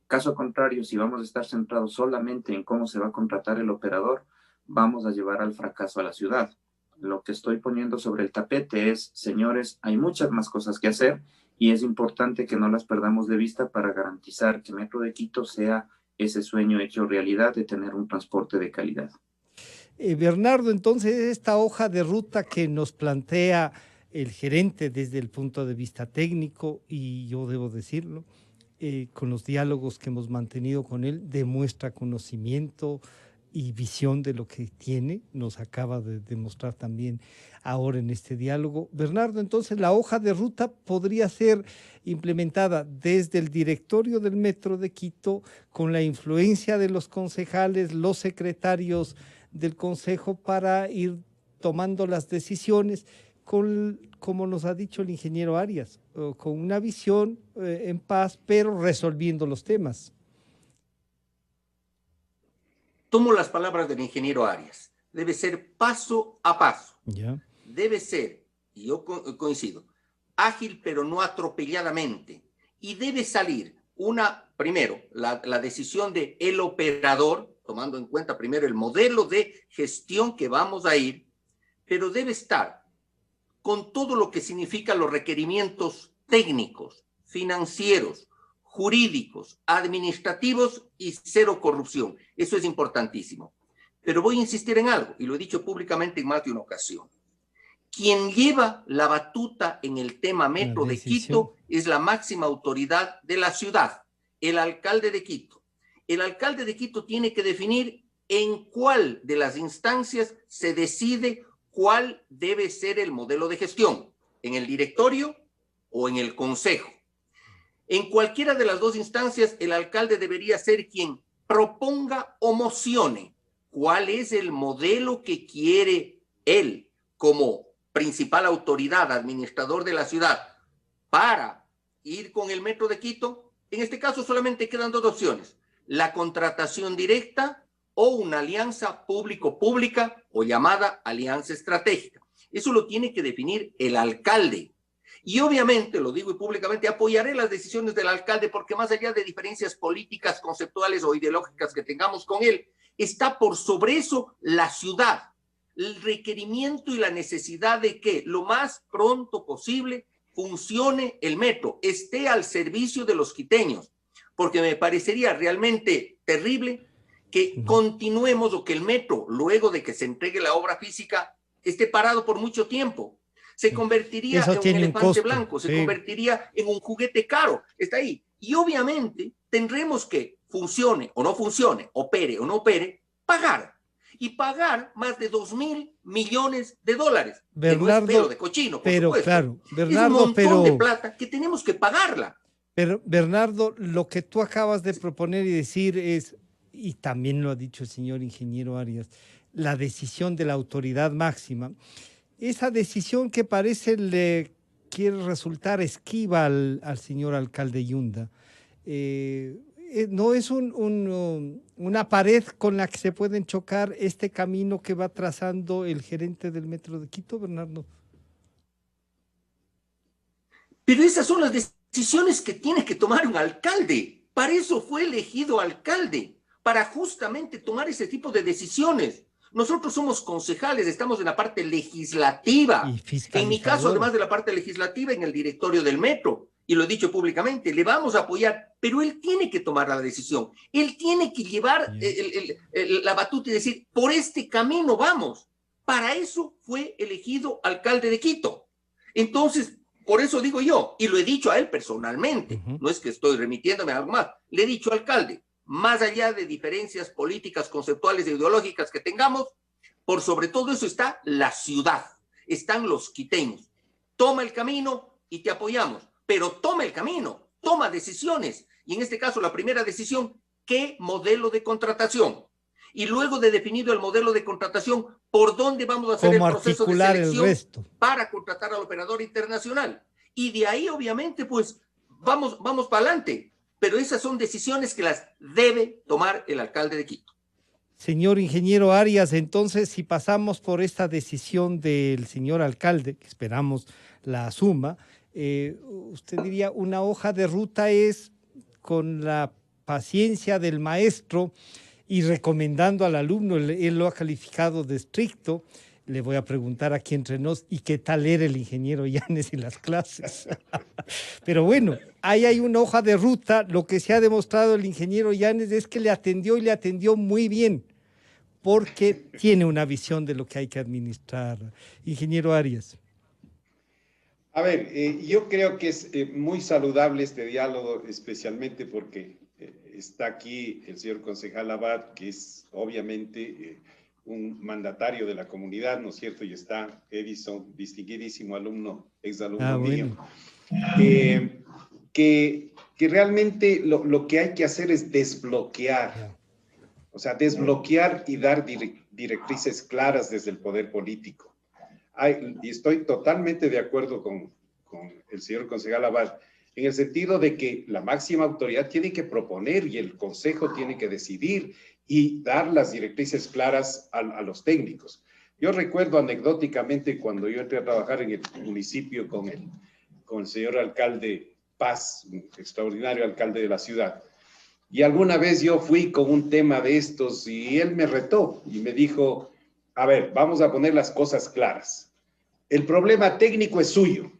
Caso contrario, si vamos a estar centrados solamente en cómo se va a contratar el operador, vamos a llevar al fracaso a la ciudad. Lo que estoy poniendo sobre el tapete es, señores, hay muchas más cosas que hacer y es importante que no las perdamos de vista para garantizar que Metro de Quito sea ese sueño hecho realidad de tener un transporte de calidad. Bernardo, entonces, esta hoja de ruta que nos plantea el gerente desde el punto de vista técnico, y yo debo decirlo, con los diálogos que hemos mantenido con él, demuestra conocimiento, y visión de lo que tiene, nos acaba de demostrar también ahora en este diálogo. Bernardo, entonces la hoja de ruta podría ser implementada desde el directorio del Metro de Quito, con la influencia de los concejales, los secretarios del consejo, para ir tomando las decisiones, como nos ha dicho el ingeniero Arias, con una visión en paz, pero resolviendo los temas. Tomo las palabras del ingeniero Arias. Debe ser paso a paso. Ya. Debe ser, y yo coincido, ágil pero no atropelladamente. Y debe salir primero, la decisión de el operador, tomando en cuenta primero el modelo de gestión que vamos a ir, pero debe estar con todo lo que significa los requerimientos técnicos, financieros, jurídicos, administrativos y cero corrupción. Eso es importantísimo. Pero voy a insistir en algo, y lo he dicho públicamente en más de una ocasión. Quien lleva la batuta en el tema Metro de Quito es la máxima autoridad de la ciudad, el alcalde de Quito. El alcalde de Quito tiene que definir en cuál de las instancias se decide cuál debe ser el modelo de gestión, en el directorio o en el consejo. En cualquiera de las dos instancias, el alcalde debería ser quien proponga o mocione cuál es el modelo que quiere él como principal autoridad, administrador de la ciudad, para ir con el Metro de Quito. En este caso solamente quedan dos opciones: la contratación directa o una alianza público-pública o llamada alianza estratégica. Eso lo tiene que definir el alcalde. Y obviamente, lo digo y públicamente, apoyaré las decisiones del alcalde, porque más allá de diferencias políticas, conceptuales o ideológicas que tengamos con él, está por sobre eso la ciudad, el requerimiento y la necesidad de que lo más pronto posible funcione el metro, esté al servicio de los quiteños, porque me parecería realmente terrible que continuemos o que el metro, luego de que se entregue la obra física, esté parado por mucho tiempo. Se convertiría en un elefante blanco, se convertiría en un juguete caro. Está ahí. Y obviamente tendremos que, funcione o no funcione, opere o no opere, pagar. Y pagar más de $2.000 millones. Bernardo, que no es pelo de cochino, por supuesto. Claro, Bernardo, es un montón de plata que tenemos que pagarla. Pero, Bernardo, lo que tú acabas de proponer y decir es, y también lo ha dicho el señor ingeniero Arias, la decisión de la autoridad máxima. Esa decisión que parece le quiere resultar esquiva al señor alcalde Yunda. ¿No es una pared con la que se pueden chocar este camino que va trazando el gerente del Metro de Quito, Bernardo? Pero esas son las decisiones que tiene que tomar un alcalde. Para eso fue elegido alcalde, para justamente tomar ese tipo de decisiones. Nosotros somos concejales, estamos en la parte legislativa. En mi caso, además de la parte legislativa, en el directorio del metro. Y lo he dicho públicamente, le vamos a apoyar, pero él tiene que tomar la decisión. Él tiene que llevar la batuta y decir, por este camino vamos. Para eso fue elegido alcalde de Quito. Entonces, por eso digo yo, y lo he dicho a él personalmente, no es que estoy remitiéndome a algo más, le he dicho, alcalde, más allá de diferencias políticas, conceptuales e ideológicas que tengamos, por sobre todo eso está la ciudad, están los quiteños. Toma el camino y te apoyamos, pero toma el camino, toma decisiones. Y en este caso, la primera decisión, ¿qué modelo de contratación? Y luego de definido el modelo de contratación, ¿por dónde vamos a hacer el proceso de selección para contratar al operador internacional? Y de ahí, obviamente, pues, vamos para adelante. Pero esas son decisiones que las debe tomar el alcalde de Quito. Señor ingeniero Arias, entonces, si pasamos por esta decisión del señor alcalde, que esperamos la asuma, usted diría, una hoja de ruta es, con la paciencia del maestro y recomendando al alumno, él lo ha calificado de estricto. Le voy a preguntar aquí entre nos, ¿y qué tal era el ingeniero Yanes en las clases? Pero bueno, ahí hay una hoja de ruta. Lo que se ha demostrado el ingeniero Yanes es que le atendió y le atendió muy bien, porque tiene una visión de lo que hay que administrar. Ingeniero Arias. A ver, yo creo que es muy saludable este diálogo, especialmente porque está aquí el señor concejal Abad, que es obviamente un mandatario de la comunidad, ¿no es cierto? Y está Edison, distinguidísimo alumno, exalumno mío. Bueno. Que realmente lo que hay que hacer es desbloquear. O sea, desbloquear y dar directrices claras desde el poder político. Y estoy totalmente de acuerdo con el señor concejal Abad, en el sentido de que la máxima autoridad tiene que proponer y el consejo tiene que decidir y dar las directrices claras a los técnicos. Yo recuerdo anecdóticamente cuando yo entré a trabajar en el municipio con el señor alcalde Paz, un extraordinario alcalde de la ciudad, y alguna vez yo fui con un tema de estos y él me retó y me dijo, a ver, vamos a poner las cosas claras. El problema técnico es suyo.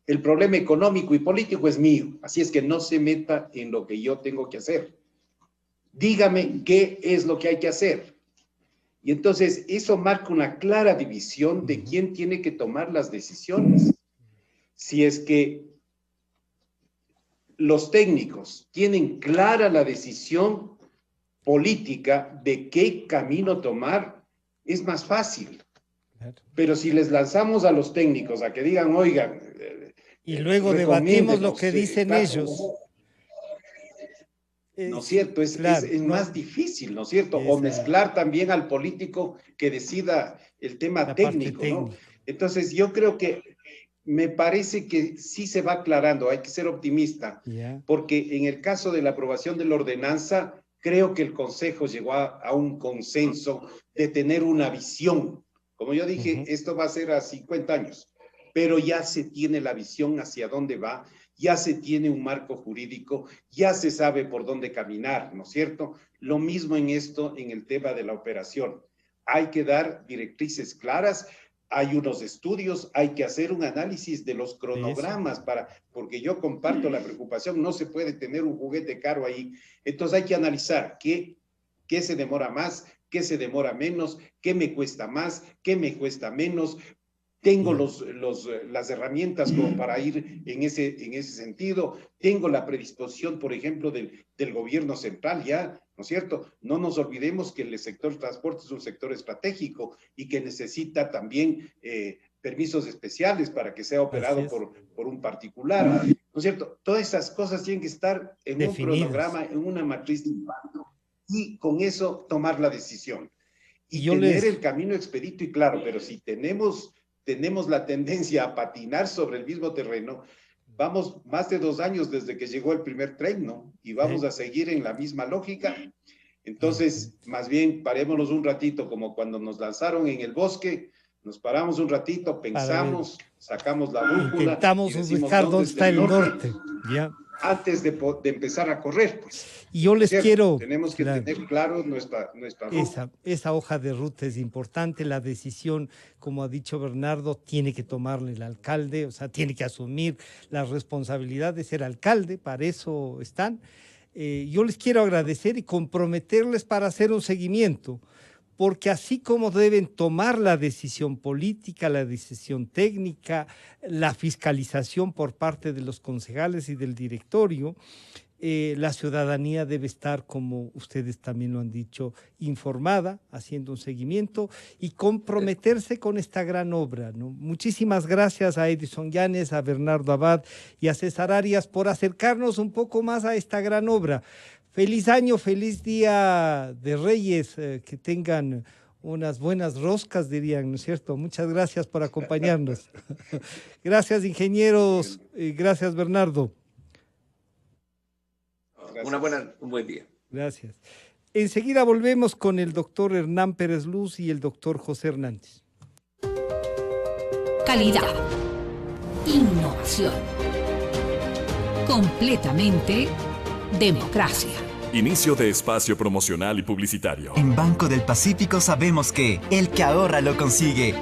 El problema económico y político es mío. Así es que no se meta en lo que yo tengo que hacer. Dígame qué es lo que hay que hacer. Y entonces eso marca una clara división de quién tiene que tomar las decisiones. Si es que los técnicos tienen clara la decisión política de qué camino tomar, es más fácil. Pero si les lanzamos a los técnicos a que digan, oigan, y luego debatimos lo que dicen ellos. ¿No es cierto? Es más difícil, ¿no es cierto? O mezclar también al político que decida el tema técnico, ¿no? Entonces yo creo que me parece que sí se va aclarando, hay que ser optimista, porque en el caso de la aprobación de la ordenanza, creo que el Consejo llegó a un consenso de tener una visión. Como yo dije, esto va a ser a 50 años, pero ya se tiene la visión hacia dónde va, ya se tiene un marco jurídico, ya se sabe por dónde caminar, ¿no es cierto? Lo mismo en esto, en el tema de la operación. Hay que dar directrices claras, hay unos estudios, hay que hacer un análisis de los cronogramas, porque yo comparto la preocupación, no se puede tener un juguete caro ahí. Entonces hay que analizar qué se demora más, qué se demora menos, qué me cuesta más, qué me cuesta menos. Tengo las herramientas como para ir en ese sentido. Tengo la predisposición, por ejemplo, del gobierno central ya, ¿no es cierto? No nos olvidemos que el sector transporte es un sector estratégico y que necesita también permisos especiales para que sea operado por un particular, ¿no es cierto? Todas esas cosas tienen que estar en un cronograma, en una matriz de impacto y con eso tomar la decisión. Y tener el camino expedito y claro, pero si tenemos la tendencia a patinar sobre el mismo terreno, vamos más de 2 años desde que llegó el primer tren, ¿no? Y vamos a seguir en la misma lógica. Entonces, más bien, parémonos un ratito, como cuando nos lanzaron en el bosque, nos paramos un ratito, pensamos, sacamos la brújula. Intentamos ubicar dónde está el norte. Ya. Antes de empezar a correr, pues. Y yo les quiero... Tenemos que tener claro nuestra ruta. Esa hoja de ruta es importante, la decisión, como ha dicho Bernardo, tiene que tomarle el alcalde, o sea, tiene que asumir la responsabilidad de ser alcalde, para eso están. Yo les quiero agradecer y comprometerles para hacer un seguimiento, porque así como deben tomar la decisión política, la decisión técnica, la fiscalización por parte de los concejales y del directorio, la ciudadanía debe estar, como ustedes también lo han dicho, informada, haciendo un seguimiento y comprometerse con esta gran obra, ¿no? Muchísimas gracias a Edison Llanes, a Bernardo Abad y a César Arias por acercarnos un poco más a esta gran obra. Feliz año, feliz día de Reyes, que tengan unas buenas roscas, dirían, ¿no es cierto? Muchas gracias por acompañarnos. Gracias, ingenieros, gracias, Bernardo. Un buen día. Gracias. Enseguida volvemos con el doctor Hernán Pérez Luz y el doctor José Hernández. Calidad. Innovación. Completamente democracia. Inicio de espacio promocional y publicitario. En Banco del Pacífico sabemos que el que ahorra lo consigue.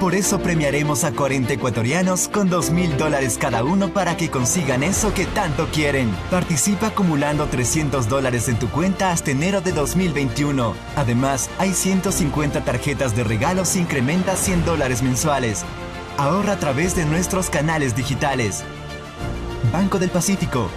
Por eso premiaremos a 40 ecuatorianos con $2,000 cada uno para que consigan eso que tanto quieren. Participa acumulando $300 en tu cuenta hasta enero de 2021. Además, hay 150 tarjetas de regalos e incrementa $100 mensuales. Ahorra a través de nuestros canales digitales. Banco del Pacífico,